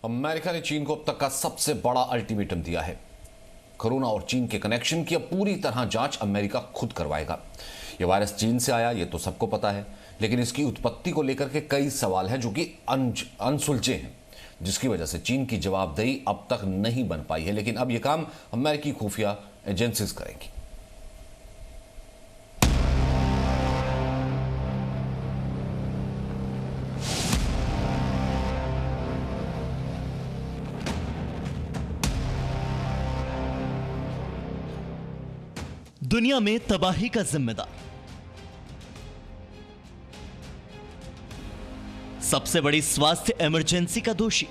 America ने चीन को अब तक का सबसे बड़ा अल्टीमेटम दिया है। कोरोना और चीन के कनेक्शन की अब पूरी तरह जांच अमेरिका खुद करवाएगा। यह वायरस चीन से आया, यह तो सबको पता है, लेकिन इसकी उत्पत्ति को लेकर के कई सवाल हैं जो कि अनसुलझे हैं, जिसकी वजह से चीन की जवाबदेही अब तक नहीं बन पाई है। लेकिन अब यह काम अमेरिकी खुफिया एजेंसीज करेंगी। दुनिया में तबाही का जिम्मेदार, सबसे बड़ी स्वास्थ्य इमरजेंसी का दोषी,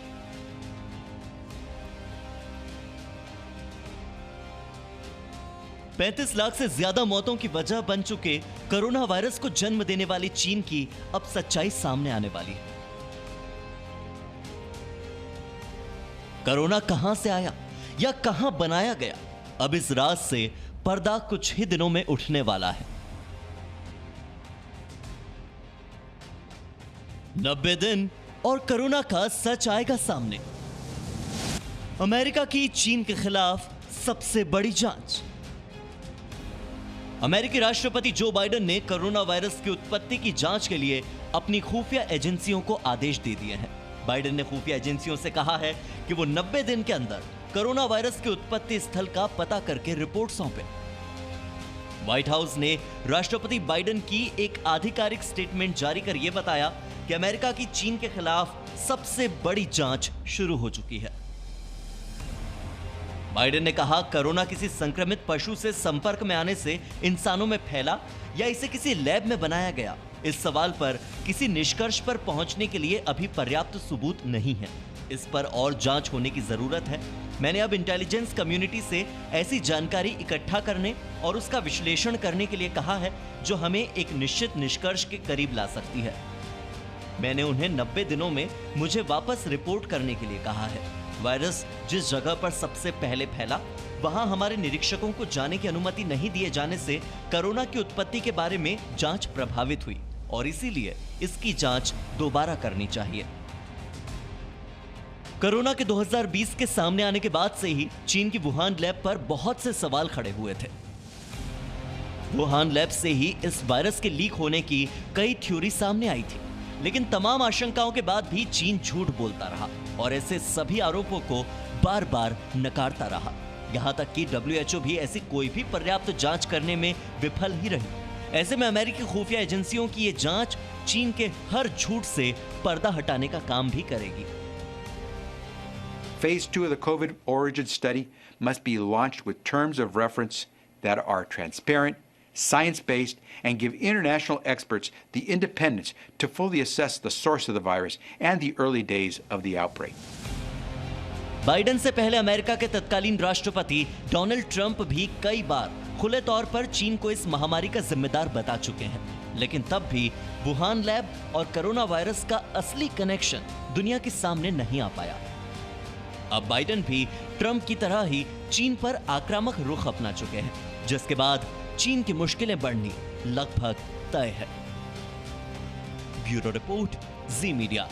$35 लाख से ज्यादा मौतों की वजह बन चुके कोरोना वायरस को जन्म देने वाली चीन की अब सच्चाई सामने आने वाली है। कोरोना कहां से आया या कहां बनाया गया, अब इस राज से पर्दा कुछ ही दिनों में उठने वाला है। 90 दिन और कोरोना का सच आएगा सामने। अमेरिका की चीन के खिलाफ सबसे बड़ी जांच। अमेरिकी राष्ट्रपति जो बाइडेन ने कोरोना वायरस की उत्पत्ति की जांच के लिए अपनी खुफिया एजेंसियों को आदेश दे दिए हैं। बाइडेन ने खुफिया एजेंसियों से कहा है कि वो 90 दिन के अंदर कोरोना वायरस के उत्पत्ति स्थल का पता करके रिपोर्ट सौंपे। व्हाइट हाउस ने राष्ट्रपति बाइडेन की एक आधिकारिक स्टेटमेंट जारी कर यह बताया कि अमेरिका की चीन के खिलाफ सबसे बड़ी जांच शुरू हो चुकी है। बाइडेन ने कहा, कोरोना किसी संक्रमित पशु से संपर्क में आने से इंसानों में फैला या इसे किसी लैब में बनाया गया, इस सवाल पर किसी निष्कर्ष पर पहुंचने के लिए अभी पर्याप्त सबूत नहीं है। इस पर और जांच होने की जरूरत है। मैंने अब इंटेलिजेंस कम्युनिटी से ऐसी जानकारी इकट्ठा करने और उसका विश्लेषण करने के लिए कहा है जो हमें एक निश्चित निष्कर्ष के करीब ला सकती है। मैंने उन्हें 90 दिनों में मुझे वापस रिपोर्ट करने के लिए कहा है। वायरस जिस जगह पर सबसे पहले फैला, वहां हमारे निरीक्षकों को जाने की अनुमति नहीं दिए जाने से कोरोना की उत्पत्ति के बारे में जांच प्रभावित हुई और इसीलिए इसकी जांच दोबारा करनी चाहिए। कोरोना के 2020 के सामने आने के बाद से ही चीन की वुहान लैब पर बहुत से सवाल खड़े हुए थे। वुहान लैब से ही इस वायरस के लीक होने की कई थ्योरी सामने आई थी, लेकिन तमाम आशंकाओं के बाद भी चीन झूठ बोलता रहा और ऐसे सभी आरोपों को बार बार नकारता रहा। यहां तक कि WHO भी ऐसी कोई भी पर्याप्त जांच करने में विफल ही रही। ऐसे में अमेरिकी खुफिया एजेंसियों की ये जांच चीन के हर झूठ से पर्दा हटाने का काम भी करेगी। Phase 2 of the COVID origin study must be launched with terms of reference that are transparent, science-based, and give international experts the independence to fully assess the source of the virus and the early days of the outbreak. Biden से पहले America के तत्कालीन राष्ट्रपति Donald Trump भी कई बार खुले तौर पर चीन को इस महामारी का जिम्मेदार बता चुके हैं, लेकिन तब भी वुहान लैब और कोरोना वायरस का असली कनेक्शन दुनिया के सामने नहीं आ पाया। अब बाइडेन भी ट्रंप की तरह ही चीन पर आक्रामक रुख अपना चुके हैं, जिसके बाद चीन की मुश्किलें बढ़नी लगभग तय है। ब्यूरो रिपोर्ट, जी मीडिया।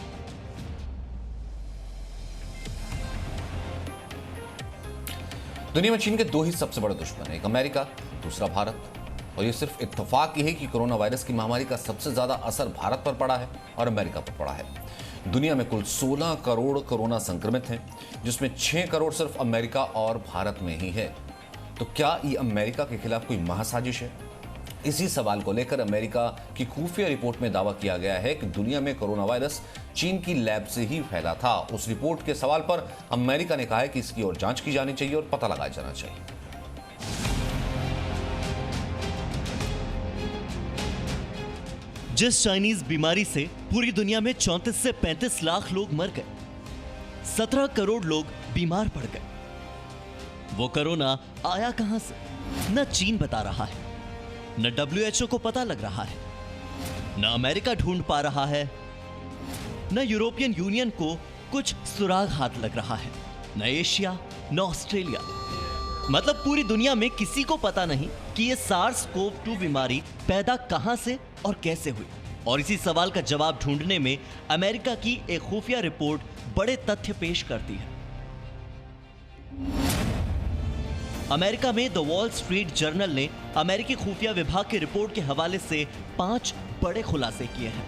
दुनिया में चीन के दो ही सबसे बड़े दुश्मन हैं, एक अमेरिका, दूसरा भारत। और ये सिर्फ इत्तेफाक ही है कि कोरोना वायरस की महामारी का सबसे ज्यादा असर भारत पर पड़ा है और अमेरिका पर पड़ा है। दुनिया में कुल 16 करोड़ कोरोना संक्रमित हैं, जिसमें 6 करोड़ सिर्फ अमेरिका और भारत में ही है। तो क्या ये अमेरिका के खिलाफ कोई महासाजिश है? इसी सवाल को लेकर अमेरिका की खुफिया रिपोर्ट में दावा किया गया है कि दुनिया में कोरोना वायरस चीन की लैब से ही फैला था। उस रिपोर्ट के सवाल पर अमेरिका ने कहा है कि इसकी और जांच की जानी चाहिए और पता लगाया जाना चाहिए। जिस चाइनीज बीमारी से पूरी दुनिया में 34 से 35 लाख लोग मर गए, 17 करोड़ लोग बीमार पड़ गए, वो कोरोना आया कहां से? न चीन बता रहा है, न WHO को पता लग रहा है, न अमेरिका ढूंढ पा रहा है, न यूरोपियन यूनियन को कुछ सुराग हाथ लग रहा है, न एशिया, न ऑस्ट्रेलिया। मतलब पूरी दुनिया में किसी को पता नहीं कि ये SARS-CoV-2 बीमारी पैदा कहां से और कैसे हुई। और इसी सवाल का जवाब ढूंढने में अमेरिका की एक खुफिया रिपोर्ट बड़े तथ्य पेश करती है। अमेरिका में द वॉल स्ट्रीट जर्नल ने अमेरिकी खुफिया विभाग की रिपोर्ट के हवाले से 5 बड़े खुलासे किए हैं।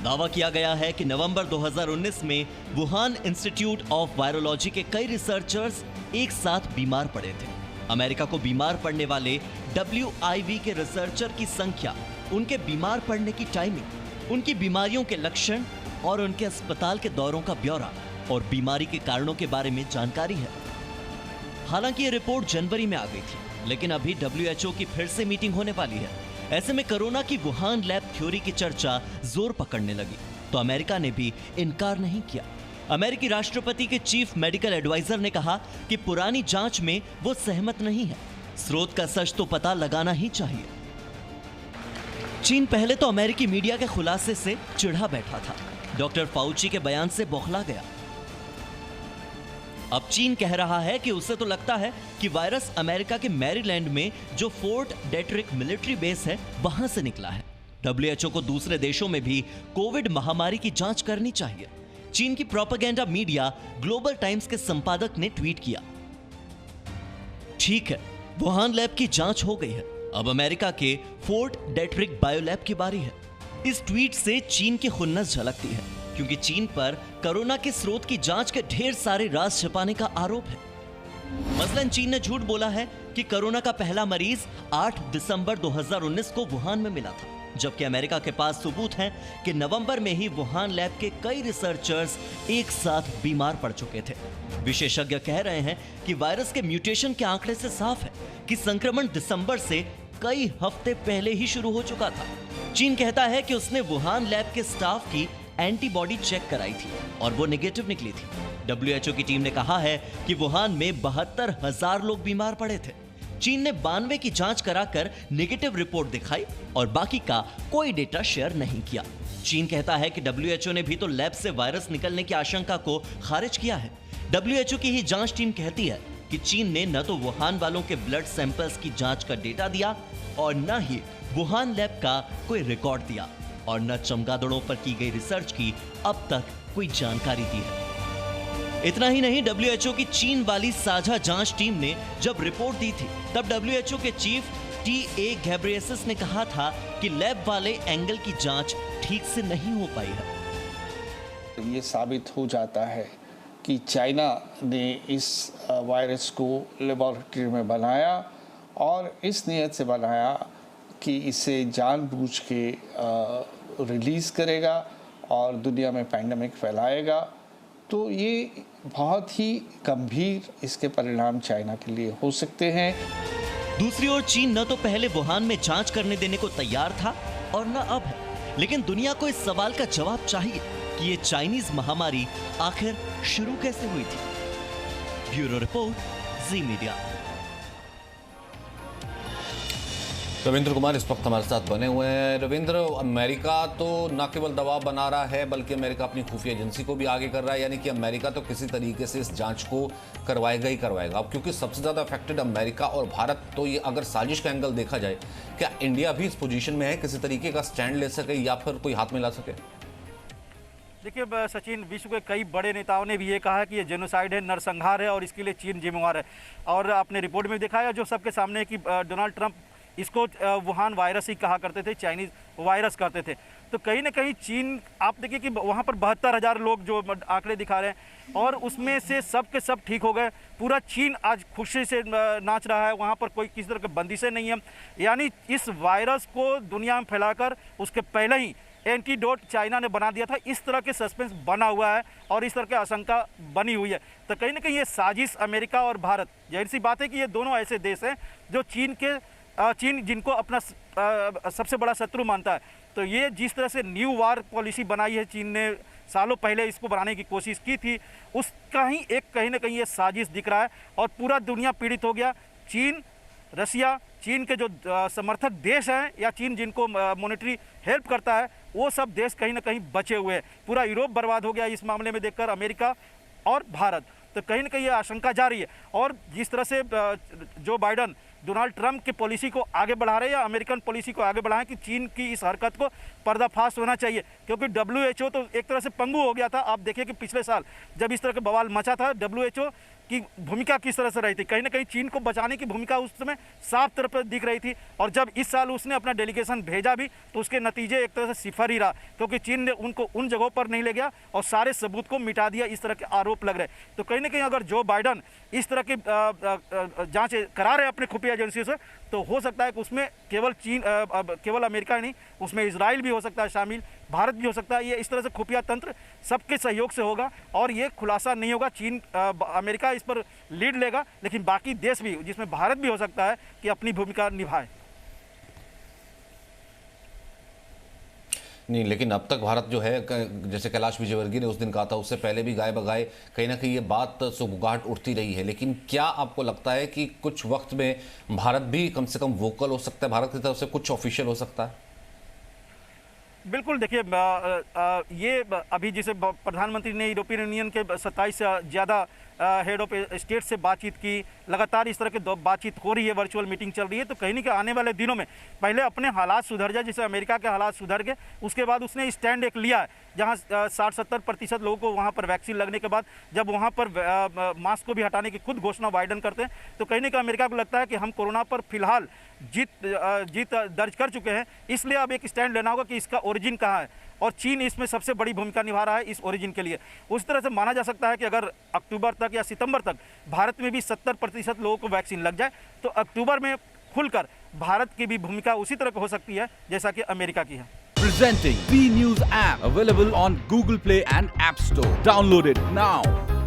दावा किया गया है कि नवंबर 2019 में वुहान इंस्टीट्यूट ऑफ वायरोलॉजी के कई रिसर्चर्स एक साथ बीमार पड़े थे। अमेरिका को बीमार पड़ने वाले WIV के रिसर्चर की संख्या, उनके बीमार पड़ने की टाइमिंग, उनकी बीमारियों के लक्षण और उनके अस्पताल के दौरों का ब्यौरा और बीमारी के कारणों के बारे में जानकारी है। हालांकि ये रिपोर्ट जनवरी में आ गई थी, लेकिन अभी WHO की फिर से मीटिंग होने वाली है। ऐसे में कोरोना की वुहान लैब थ्योरी की चर्चा जोर पकड़ने लगी तो अमेरिका ने भी इनकार नहीं किया। अमेरिकी राष्ट्रपति के चीफ मेडिकल एडवाइजर ने कहा कि पुरानी जांच में वो सहमत नहीं है, स्रोत का सच तो पता लगाना ही चाहिए। चीन पहले तो अमेरिकी मीडिया के खुलासे से चिढ़ा बैठा था, डॉक्टर फाउची के बयान से बौखला गया। अब चीन कह रहा है कि उसे तो लगता है कि वायरस अमेरिका के मैरीलैंड में जो फोर्ट डेट्रिक मिलिट्री बेस है वहां से निकला है। WHO को दूसरे देशों में भी कोविड महामारी की जांच करनी चाहिए। चीन की प्रोपेगेंडा मीडिया ग्लोबल टाइम्स के संपादक ने ट्वीट किया, ठीक है, वुहान लैब की जांच हो गई है, अब अमेरिका के फोर्ट डेट्रिक बायोलैब की बारी है। इस ट्वीट से चीन की खुन्नस झलकती है, क्योंकि चीन पर कोरोना के स्रोत की जांच के ढेर सारे राज छिपाने का आरोप है। मसलन चीन ने झूठ बोला है कि कोरोना का पहला मरीज 8 दिसंबर 2019 को वुहान में मिला था, जबकि अमेरिका के पास सबूत है कि नवंबर में ही वुहान लैब के कई रिसर्चर्स एक साथ बीमार पड़ चुके थे। विशेषज्ञ कह रहे हैं कि वायरस के म्यूटेशन के आंकड़े से साफ है कि संक्रमण दिसंबर से कई हफ्ते पहले ही शुरू हो चुका था। चीन कहता है कि उसने वुहान लैब के स्टाफ की एंटीबॉडी चेक कराई थी और वो नेगेटिव निकली थी। WHO की टीम ने कहा है कि वुहान में 72,000 लोग बीमार पड़े थे। चीन ने 92 की जांच कराकर नेगेटिव रिपोर्ट दिखाई और बाकी का कोई डेटा शेयर नहीं किया। चीन कहता है कि WHO ने भी तो लैब से वायरस निकलने की आशंका को खारिज किया है। WHO की ही जांच टीम कहती है कि चीन ने न तो वुहान वालों के ब्लड सैंपल्स की जांच का डेटा दिया और न ही वुहान लैब का कोई रिकॉर्ड दिया और न चमगादड़ों पर की गई रिसर्च की अब तक कोई जानकारी दी है। इतना ही नहीं, WHO की चीन वाली साझा जांच टीम ने जब रिपोर्ट दी थी तब WHO के चीफ TA घेब्रेयेसस ने कहा था कि लैब वाले एंगल की जांच ठीक से नहीं हो पाई है। ये साबित हो जाता है कि चाइना ने इस वायरस को लेबोरेटरी में बनाया और इस नियत से बनाया कि इसे जानबूझ के रिलीज़ करेगा और दुनिया में पैंडेमिक फैलाएगा। तो ये बहुत ही गंभीर इसके परिणाम चाइना के लिए हो सकते हैं। दूसरी ओर चीन न तो पहले वुहान में जांच करने देने को तैयार था और न अब है, लेकिन दुनिया को इस सवाल का जवाब चाहिए कि ये चाइनीज महामारी आखिर शुरू कैसे हुई थी। ब्यूरो रिपोर्ट, जी मीडिया। रविंद्र कुमार इस वक्त हमारे साथ बने हुए हैं। रविंद्र, अमेरिका तो न केवल दबाव बना रहा है बल्कि अमेरिका अपनी खुफिया एजेंसी को भी आगे कर रहा है, यानी कि अमेरिका तो किसी तरीके से इस जांच को करवाएगा ही करवाएगा। अब क्योंकि सबसे ज़्यादा अफेक्टेड अमेरिका और भारत, तो ये अगर साजिश का एंगल देखा जाए, क्या इंडिया भी इस पोजीशन में है किसी तरीके का स्टैंड ले सके या फिर कोई हाथ मिला सके? देखिए सचिन, विश्व के कई बड़े नेताओं ने भी ये कहा कि ये जेनोसाइड है, नरसंहार है और इसके लिए चीन जिम्मेवार है। और आपने रिपोर्ट में दिखाया जो सबके सामने कि डोनाल्ड ट्रंप इसको वुहान वायरस ही कहा करते थे, चाइनीज वायरस करते थे। तो कहीं ना कहीं चीन, आप देखिए कि वहाँ पर 72,000 लोग जो आंकड़े दिखा रहे हैं और उसमें से सब के सब ठीक हो गए। पूरा चीन आज खुशी से नाच रहा है, वहाँ पर कोई किसी तरह की बंदिशें नहीं है। यानी इस वायरस को दुनिया में फैलाकर उसके पहले ही एंटीडोट चाइना ने बना दिया था। इस तरह के सस्पेंस बना हुआ है और इस तरह की आशंका बनी हुई है। तो कहीं ना कहीं ये साजिश अमेरिका और भारत, जाहिर सी बात है कि ये दोनों ऐसे देश हैं जो चीन जिनको अपना सबसे बड़ा शत्रु मानता है। तो ये जिस तरह से न्यू वार पॉलिसी बनाई है चीन ने, सालों पहले इसको बनाने की कोशिश की थी, उसका ही एक कहीं ना कहीं ये साजिश दिख रहा है और पूरा दुनिया पीड़ित हो गया। चीन, रसिया, चीन के जो समर्थक देश हैं या चीन जिनको मॉनेटरी हेल्प करता है, वो सब देश कहीं ना कहीं बचे हुए हैं। पूरा यूरोप बर्बाद हो गया इस मामले में देखकर, अमेरिका और भारत। तो कहीं ना कहीं ये आशंका जारी है। और जिस तरह से जो बाइडन डोनाल्ड ट्रंप की पॉलिसी को आगे बढ़ा रहे हैं या अमेरिकन पॉलिसी को आगे बढ़ाएं कि चीन की इस हरकत को पर्दाफाश होना चाहिए, क्योंकि WHO तो एक तरह से पंगु हो गया था। आप देखिए कि पिछले साल जब इस तरह के बवाल मचा था, WHO की भूमिका किस तरह से रही थी, कहीं ना कहीं चीन को बचाने की भूमिका उस समय साफ तौर पर दिख रही थी। और जब इस साल उसने अपना डेलीगेशन भेजा भी तो उसके नतीजे एक तरह से सिफर ही रहा, क्योंकि चीन ने उनको उन जगहों पर नहीं ले गया और सारे सबूत को मिटा दिया, इस तरह के आरोप लग रहे। तो कहीं ना कहीं अगर जो बाइडन इस तरह की जांच करा रहे हैं अपने खुफिया एजेंसियों से, तो हो सकता है कि उसमें केवल अमेरिका ही नहीं, उसमें इजराइल भी हो सकता है शामिल, भारत भी हो सकता है। ये इस तरह से खुफिया तंत्र सबके सहयोग से होगा और ये खुलासा नहीं होगा। चीन अमेरिका इस पर लीड लेगा, लेकिन बाकी देश भी, जिसमें भारत भी हो सकता है कि अपनी भूमिका निभाए। नहीं, लेकिन अब तक भारत जो है, जैसे कैलाश विजयवर्गीय ने उस दिन कहा था, उससे पहले भी गाय बगाए कहीं ना कहीं ये बात सुगुगाहट उठती रही है। लेकिन क्या आपको लगता है कि कुछ वक्त में भारत भी कम से कम वोकल हो सकता है, भारत की तरफ से कुछ ऑफिशियल हो सकता है? बिल्कुल, देखिए ये अभी जैसे प्रधानमंत्री ने यूरोपियन यूनियन के 27 से ज़्यादा हेड ऑफ स्टेट से बातचीत की, लगातार इस तरह की बातचीत हो रही है, वर्चुअल मीटिंग चल रही है। तो कहीं ना कहीं आने वाले दिनों में पहले अपने हालात सुधर जाए, जैसे अमेरिका के हालात सुधर गए, उसके बाद उसने स्टैंड एक लिया है जहां 60-70% लोगों को वहां पर वैक्सीन लगने के बाद जब वहां पर मास्क को भी हटाने की खुद घोषणा बाइडन करते हैं, तो कहीं ना कहीं अमेरिका को लगता है कि हम कोरोना पर फिलहाल जीत दर्ज कर चुके हैं, इसलिए अब एक स्टैंड लेना होगा कि इसका ओरिजिन कहाँ है, और चीन इसमें सबसे बड़ी भूमिका निभा रहा है इस ओरिजिन के लिए। उस तरह से माना जा सकता है कि अगर अक्टूबर तक या सितंबर तक भारत में भी 70% लोगों को वैक्सीन लग जाए, तो अक्टूबर में खुलकर भारत की भी भूमिका उसी तरह की हो सकती है जैसा कि अमेरिका की है। Presenting B News app, available on Google Play and App Store. Download it now.